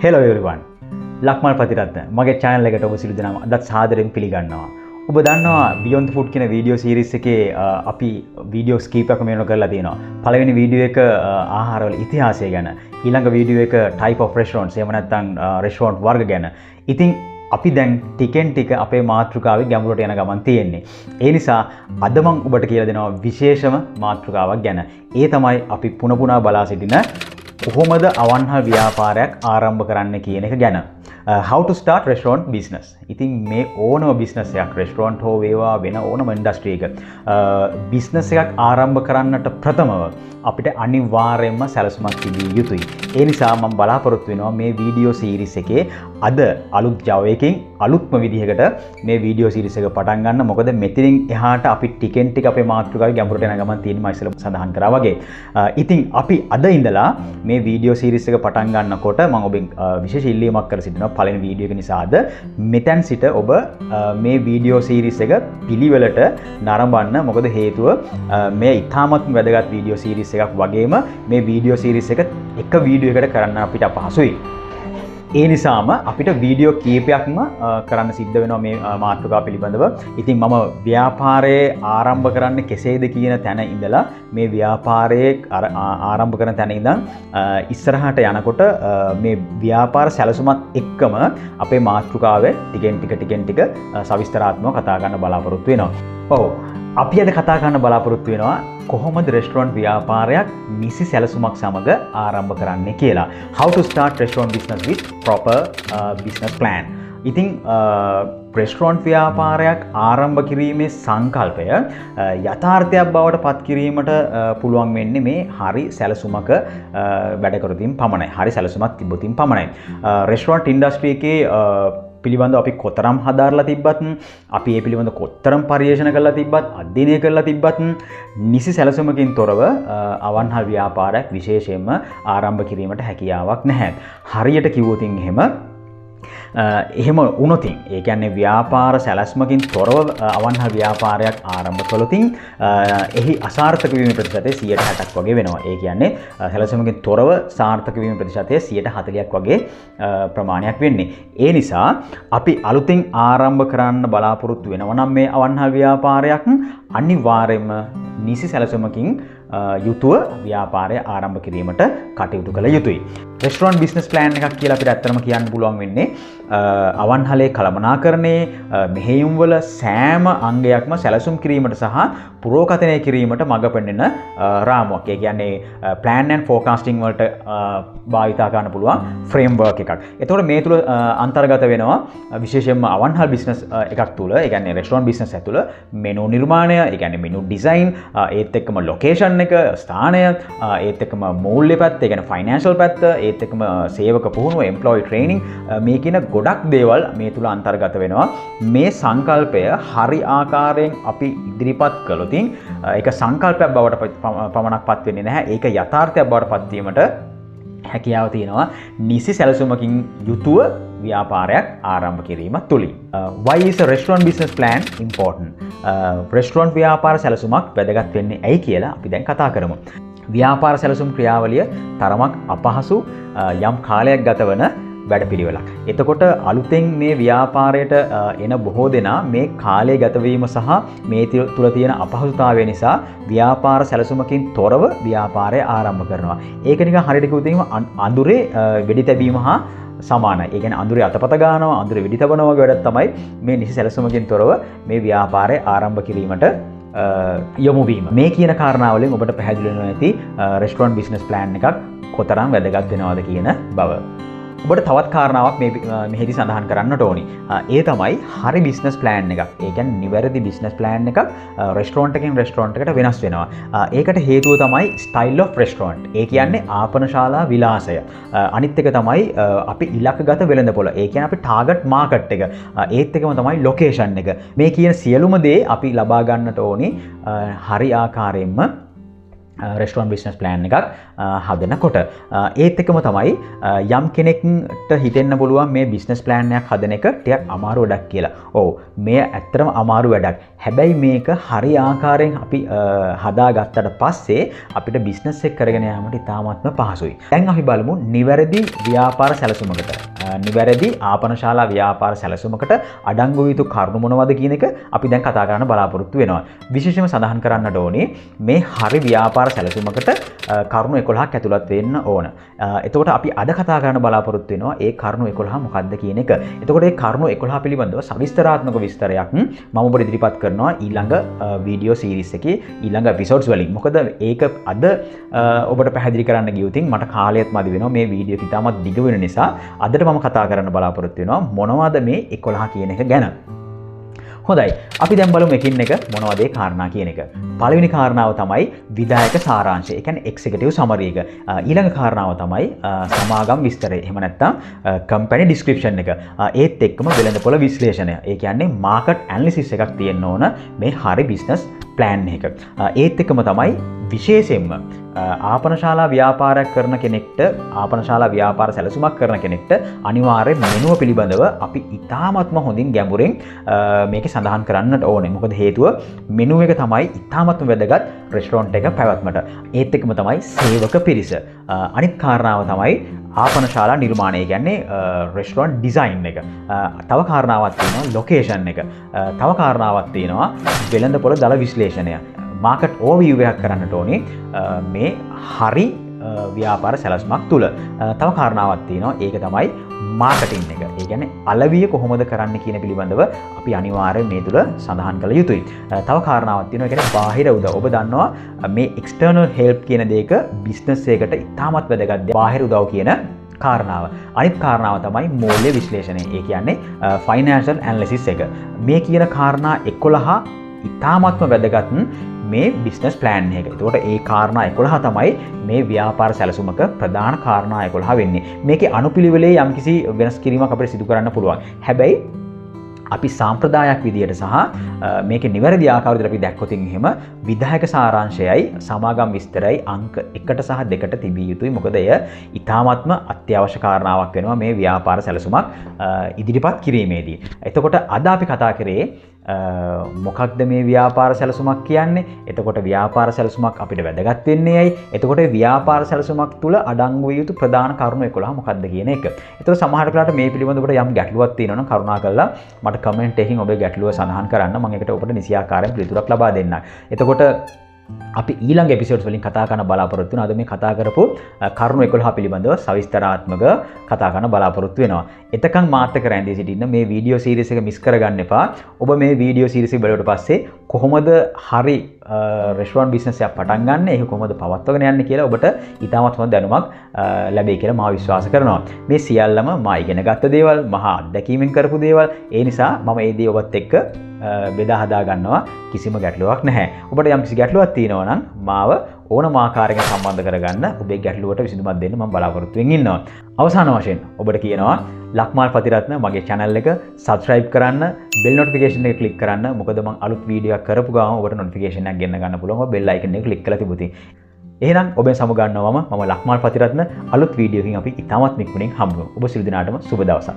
Hello everyone. Lakmal Pathirathna මගේ channel එකට ඔබ සියලු දෙනාම අදත් සාදරයෙන් පිළිගන්නවා. ඔබ දන්නවා Beyond the Food කියන වීඩියෝ සීරීස් එකේ අපි වීඩියෝස් කීපයක් මෙන්න කරලා තියෙනවා. පළවෙනි වීඩියෝ එක ආහාරවල ඉතිහාසය ගැන, ඊළඟ වීඩියෝ එක type of restaurants එහෙම නැත්නම් restaurant වර්ග ගැන. ඉතින් අපි දැන් ටිකෙන් ටික අපේ මාතෘකාවේ ගැඹුරට යන ගමන් තියෙන්නේ. ඒ නිසා අද මම ඔබට කියලා දෙනවා විශේෂම මාතෘකාවක් ගැන. ඒ තමයි අපි පුන පුනා බලා සිටින කොහොමද අවන්හල් ව්‍යාපාරයක් ආරම්භ කරන්න කියන එක ගැන. How to start restaurant business. ඉතින් මේ ඕනම business එකක් restaurant හෝ වේවා වෙන ඕනම industry එක business එකක් ආරම්භ කරන්නට ප්‍රථමව අපිට අනිවාර්යයෙන්ම සැලසුමක් තිබිය යුතුයි. ඒ නිසා මම බලාපොරොත්තු වෙනවා මේ වීඩියෝ සීරීස් එකේ අද අලුත් ජවයකින් අලුත්ම විදිහකට මේ වීඩියෝ සීරීස් එක පටන් ගන්න. මොකද මෙතනින් එහාට අපි ටිකෙන් ටික අපේ මාතෘකාවේ ගැඹුරට යන ගමන් තියෙන මම ඉස්සෙල්ලා සඳහන් කරා වගේ. ඉතින් අපි අද ඉඳලා මේ වීඩියෝ සීරීස් එක පටන් ගන්නකොට මම ඔබෙන් විශේෂ ඉල්ලීමක් කර සිටිනවා. පළවෙනි වීඩියෝ එක නිසාද මෙතෙන් සිට ඔබ මේ වීඩියෝ සීරීස් එක පිළිවෙලට නරඹන්න. මොකද හේතුව මේ ඉතාමත් වැදගත් වීඩියෝ සීරීස් එකක් වගේම මේ වීඩියෝ සීරීස් එක එක වීඩියෝ එකකට කරන්න අපිට අපහසුයි. ඒ නිසාම අපිට වීඩියෝ කීපයක්ම කරන්න සිද්ධ වෙනවා මේ මාතෘකාව පිළිබඳව. ඉතින් මම ව්‍යාපාරයේ ආරම්භ කරන්න කෙසේද කියන තැන ඉඳලා මේ ව්‍යාපාරයේ ආරම්භ කරන තැන ඉඳන් ඉස්සරහට යනකොට මේ ව්‍යාපාර සැලසුමත් එක්කම අපේ මාතෘකාවේ ටිකෙන් ටික සවිස්තරාත්මකව කතා කරන්න බලාපොරොත්තු වෙනවා. ඔව්, අපි අද කතා කරන්න බලාපොරොත්තු වෙනවා කොහොමද රෙස්ටොරන්ට් ව්‍යාපාරයක් නිසි සැලසුමක් සමග ආරම්භ කරන්නේ කියලා. How to start restaurant business with proper business plan. ඉතින් රෙස්ටොරන්ට් ව්‍යාපාරයක් ආරම්භ කිරීමේ සංකල්පය යථාර්ථයක් බවට පත් කිරීමට පුළුවන් වෙන්නේ මේ හරි සැලසුමක වැඩ කරොතින් පමණයි. හරි සැලසුමක් තිබ්බොතින් පමණයි. රෙස්ටොරන්ට් ඉන්ඩස්ට්‍රි එකේ පිළිබඳව අපි කොතරම් හදාarලා තිබ්බත්, අපි ඒ පිළිබඳව කොතරම් පරිශන කරලා තිබ්බත්, අධ්‍යයනය කරලා තිබ්බත් නිසි සැලසුමකින් තොරව අවන්හල් ව්‍යාපාරයක් විශේෂයෙන්ම ආරම්භ කිරීමට හැකියාවක් නැහැ. හරියට කිව්වොතින් එහෙම වුණොතින්, ඒ කියන්නේ ව්‍යාපාර සැලැස්මකින් තොරව අවන්හල් ව්‍යාපාරයක් ආරම්භ කළොතින් එහි අසාර්ථක වීමේ ප්‍රතිශතය 60%ක් වගේ වෙනවා. ඒ කියන්නේ සැලැස්මකින් තොරව සාර්ථක වීමේ ප්‍රතිශතය 40%ක් වගේ ප්‍රමාණයක් වෙන්නේ. ඒ නිසා අපි අලුතින් ආරම්භ කරන්න බලාපොරොත්තු වෙනවා නම් මේ අවන්හල් ව්‍යාපාරයක් අනිවාර්යයෙන්ම නිසි සැලසුමකින් යුතුව ව්‍යාපාරය ආරම්භ කිරීමට කටයුතු කළ යුතුයි. රෙස්ටොරන්ට් බිස්නස් ප්ලෑන් එකක් කියලා අපිට ඇත්තටම කියන්න පුළුවන් වෙන්නේ අවන්හලේ කළමනාකරණයේ මෙහෙයුම් වල සෑම අංගයක්ම සැලසුම් කිරීමට සහ පුරෝකථනය කිරීමට මඟ පෙන්වන රාමුවක්. ඒ කියන්නේ ප්ලෑන් ඇන්ඩ් ෆෝකාස්ටිං වලට භාවිතා කරන්න පුළුවන් ෆ්‍රේම්වර්ක් එකක්. එතකොට මේ තුල අන්තර්ගත වෙනවා විශේෂයෙන්ම අවන්හල් බිස්නස් එකක් තුල, ඒ කියන්නේ රෙස්ටොරන්ට් බිස්නස් එක තුල මෙනු නිර්මාණය, ඒ කියන්නේ මෙනු ඩිසයින්, ඒත් එක්කම ලොකේෂන් එක, ස්ථානය, ඒත් එක්කම මූල්‍ය පැත්ත, ඒ කියන්නේ ෆයිනෑන්ෂල් පැත්ත, ඒත් එක්කම සේවක පුහුණුව, එම්ප්ලොයි ට්‍රේනින්, මේ කියන ගොඩක් දේවල් මේ තුල අන්තර්ගත වෙනවා. මේ සංකල්පය හරි ආකාරයෙන් අපි ඉදිරිපත් කළොතින් ඒක සංකල්පයක් බවට පමණක් පත් වෙන්නේ නැහැ. ඒක යථාර්ථයක් බවට පත් වීමට හැකියාව තියෙනවා නිසි සැලසුමකින් යුතුව ව්‍යාපාරයක් ආරම්භ කිරීම තුලින්. Why is a restaurant business plan important? Restaurant ව්‍යාපාර සැලසුමක් වැදගත් වෙන්නේ ඇයි කියලා අපි දැන් කතා කරමු. ව්‍යාපාර සැලසුම් ක්‍රියාවලිය තරමක් අපහසු යම් කාලයක් ගතවන වැඩපිළිවෙලක්. එතකොට අලුතෙන් මේ ව්‍යාපාරයට එන බොහෝ දෙනා මේ කාලය ගතවීම සහ මේ තුල තියෙන අපහසුතාවය නිසා ව්‍යාපාර සැලසුමකින් තොරව ව්‍යාපාරය ආරම්භ කරනවා. ඒක නිකන් හරියට කිව්වොත් අඳුරේ වෙඩි තැබීම හා සමානයි. ඒ කියන්නේ අඳුරේ අතපත ගන්නවා, අඳුරේ වෙඩි තබනවා වගේ වැඩක් තමයි මේ නිසි සැලසුමකින් තොරව මේ ව්‍යාපාරය ආරම්භ කිරීමට යොමු වීම. මේ කියන කාරණාවලින් ඔබට පැහැදිලි වෙනවා ඇති රෙස්ටොරන්ට් බිස්නස් ප්ලෑන් එකක් කොතරම් වැදගත් වෙනවද කියන බව. ඔබට තවත් කාරණාවක් මෙහිදී සඳහන් කරන්නට ඕනි. ඒ තමයි හරි බිස්නස් ප්ලෑන් එකක්. ඒ කියන්නේ නිවැරදි බිස්නස් ප්ලෑන් එකක් රෙස්ටොරන්ට් එකකින් රෙස්ටොරන්ට් එකට වෙනස් වෙනවා. ඒකට හේතුව තමයි ස්ටයිල් ඔෆ් රෙස්ටොරන්ට්. ඒ කියන්නේ ආපනශාලා විලාසය. අනිත් එක තමයි අපි ඉලක්කගත වෙළඳපොළ. ඒ කියන්නේ අපි ටාගට් මාකට් එක. ඒත් එකම තමයි ලොකේෂන් එක. මේ කියන සියලුම දේ අපි ලබා ගන්නට ඕනි හරි ආකාරයෙන්ම රෙස්ටෝරන්ට් බිස්නස් ප්ලෑන් එකක් හදනකොට ඒත් එක්කම තමයි යම් කෙනෙක්ට හිතෙන්න පුළුවන් මේ බිස්නස් ප්ලෑන් එකක් හදන එක ටිකක් අමාරු වැඩක් කියලා. ඔව් මේ ඇත්තටම අමාරු වැඩක්. හැබැයි මේක හරි ආකාරයෙන් අපි හදාගත්තට පස්සේ අපිට බිස්නස් එක කරගෙන යාමට ඉතාමත්ම පහසුයි. දැන් අපි බලමු නිවැරදි ව්‍යාපාර සැලසුමකට. නිවැරදි ආපනශාලා ව්‍යාපාර සැලසුමකට අඩංගු යුතු කරුණු මොනවද කියන එක අපි දැන් කතා කරන්න බලාපොරොත්තු වෙනවා. විශේෂයෙන්ම සඳහන් කරන්නට ඕනේ මේ හරි ව්‍යාපාර සැලසුමකට කරුණු 11ක් ඇතුළත් වෙන්න ඕන. එතකොට අපි අද කතා කරන්න බලාපොරොත්තු වෙනවා ඒ කරුණු 11 මොකක්ද කියන එක. එතකොට මේ කරුණු 11 පිළිබඳව සවිස්තරාත්මක විස්තරයක් මම ඔබට ඉදිරිපත් කරනවා ඊළඟ වීඩියෝ සීරීස් එකේ ඊළඟ එපිසෝඩ්ස් වලින්. මොකද ඒක අද ඔබට පැහැදිලි කරන්න ගියොතින් මට කාලයත් මදි වෙනවා මේ වීඩියෝ එක ඉතාමත් දිග වෙන නිසා අදට මම කතා කරන්න බලාපොරොත්තු වෙනවා මොනවද මේ 11 කියන එක ගැන. හොඳයි අපි දැන් බලමු එකින් එක මොනවද ඒ කාරණා කියන එක. පළවෙනි කාරණාව තමයි විධායක සාරාංශය. ඒ කියන්නේ එක්සිකියුටිව් සමරි එක. ඊළඟ කාරණාව තමයි සමාගම් විස්තරය. එහෙම නැත්නම් කම්පැනි ඩිස්ක්‍රිප්ෂන් එක. ඒත් එක්කම වෙළඳපොළ විශ්ලේෂණය. ඒ කියන්නේ මාකට් ඇනලිසිස් එකක් තියෙන්න ඕන මේ හරි බිස්නස් ප්ලෑන් එක. ඒත් එක්කම තමයි විශේෂයෙන්ම ආපනශාලා ව්‍යාපාරයක් කරන කෙනෙක්ට ආපනශාලා ව්‍යාපාර සැලසුමක් කරන කෙනෙක්ට අනිවාර්යෙන් මෙනුව පිළිබඳව අපි ඉතාමත්ම හොඳින් ගැඹුරින් මේක සඳහන් කරන්නට ඕනේ. මොකද හේතුව මෙනුව එක තමයි ඉතාමත්ම වැදගත් රෙස්ටොරන්ට් එක පැවැත්මට. ඒත් එක්කම තමයි සේවක පිරිස. අනිත් කාරණාව තමයි ආපනශාලා නිර්මාණය කියන්නේ රෙස්ටොරන්ට් ඩිසයින් එක. තව කාරණාවක් තියෙනවා ලොකේෂන් එක. තව කාරණාවක් තියෙනවා වෙළඳපොළ දල විශ්ලේෂණය. මාකට් ඕවර්විව් එකක් කරන්නට ඕනේ මේ හරි ව්‍යාපාර සැලසුමක් තුල. තව කාරණාවක් තියෙනවා ඒක තමයි මාකටිං එක. ඒ කියන්නේ අලවිය කොහොමද කරන්න කියන පිළිබඳව අපි අනිවාර්යයෙන් මේ තුල සඳහන් කළ යුතුයි. තව කාරණාවක් තියෙනවා ඒ කියන්නේ බාහිර උදව්. ඔබ දන්නවා මේ එක්ස්ටර්නල් හෙල්ප් කියන දේක බිස්නස් එකකට ඉතාමත් වැදගත්. බාහිර උදව් කියන කාරණාව. අනිත් කාරණාව තමයි මූල්‍ය විශ්ලේෂණය. ඒ කියන්නේ ෆයිනෑන්ෂල් ඇනලිසිස් එක. මේ කියන කාරණා 11 ඉතාමත්ම වැදගත් මේ බිස්නස් ප්ලෑන් එක. එතකොට ඒ කාරණා 11 තමයි මේ ව්‍යාපාර සැලසුමක ප්‍රධාන කාරණා 11 වෙන්නේ. මේකේ අනුපිළිවෙලේ යම්කිසි වෙනස් කිරීමක් අපිට සිදු කරන්න පුළුවන්. හැබැයි අපි සාම්ප්‍රදායක් විදියට සහ මේකේ නිවැරදි ආකාරයට අපි දැක්කොත් එහෙම විධායක සාරාංශයයි සමාගම් විස්තරයයි අංක 1ට සහ 2ට තිබිය යුතුයි. මොකද එය ඉතාමත්ම අත්‍යවශ්‍ය කාරණාවක් වෙනවා මේ ව්‍යාපාර සැලසුමක් ඉදිරිපත් කිරීමේදී. එතකොට අද අපි කතා කරේ මොකක්ද මේ ව්‍යාපාර සැලසුමක් කියන්නේ? එතකොට ව්‍යාපාර සැලසුමක් අපිට වැදගත් වෙන්නේ ඇයි? එතකොට ව්‍යාපාර සැලසුමක් තුල අඩංගු විය යුතු ප්‍රධාන කරුණු 11 මොකක්ද කියන එක. එතකොට සමහර වෙලාවට මේ පිළිබඳව ඔබට යම් ගැටලුවක් තියෙනවා නම් කරුණාකරලා මට කමෙන්ට් එකකින් ඔබේ ගැටලුව සඳහන් කරන්න. මම ඒකට ඔබට නිසියාකාරයෙන් පිළිතුරක් ලබා දෙන්නම්. එතකොට අපි ඊළඟ එපිසෝඩ්ස් වලින් කතා කරන්න බලාපොරොත්තු වෙනවා. අද මේ කතා කරපු කරුණු 11 පිළිබඳව සවිස්තරාත්මක කතා කරන්න බලාපොරොත්තු වෙනවා. එතකන් මාත් එක්ක රැඳී සිටින්න මේ වීඩියෝ සීරීස් එක මිස් කරගන්න එපා. ඔබ මේ වීඩියෝ සීරීස් එක බලුවට පස්සේ කොහොමද හරි රෙස්ටොරන්ට් බිස්නස් එකක් පටන් ගන්න, ඒක කොහොමද පවත්වාගෙන යන්නේ කියලා ඔබට ඉතාමත් හොඳ දැනුමක් ලැබෙයි කියලා මම විශ්වාස කරනවා. මේ සියල්ලම මම ඉගෙන ගත්ත දේවල්, මහා අත්දැකීමෙන් කරපු දේවල්. ඒ නිසා මම මේ දේ ඔබත් එක්ක බෙදා හදා ගන්නවා. කිසිම ගැටලුවක් නැහැ. ඔබට යම් කිසි ගැටලුවක් තියෙනවා නම් මාව ඕනම ආකාරයකින් සම්බන්ධ කරගන්න. ඔබේ ගැටලුවට විසඳුමක් දෙන්න මම බලාපොරොත්තු වෙමින් ඉන්නවා. අවසාන වශයෙන් ඔබට කියනවා ලක්මාල් පතිරත්න මගේ channel එක subscribe කරන්න, bell notification එක click කරන්න. මොකද මම අලුත් වීඩියෝ එකක් කරපු ගමන් ඔබට notification එකක් ගෙන්න ගන්න පුළුවන්. ඔබ bell icon එක click කරලා තිබුතින්. එහෙනම් ඔබෙන් සමුගන්නවා මම ලක්මාල් පතිරත්න. අලුත් වීඩියෝ එකකින් අපි ඉතාමත් ඉක්මනින් හම්බ වෙමු. ඔබ සියලු දෙනාටම සුබ දවසක්.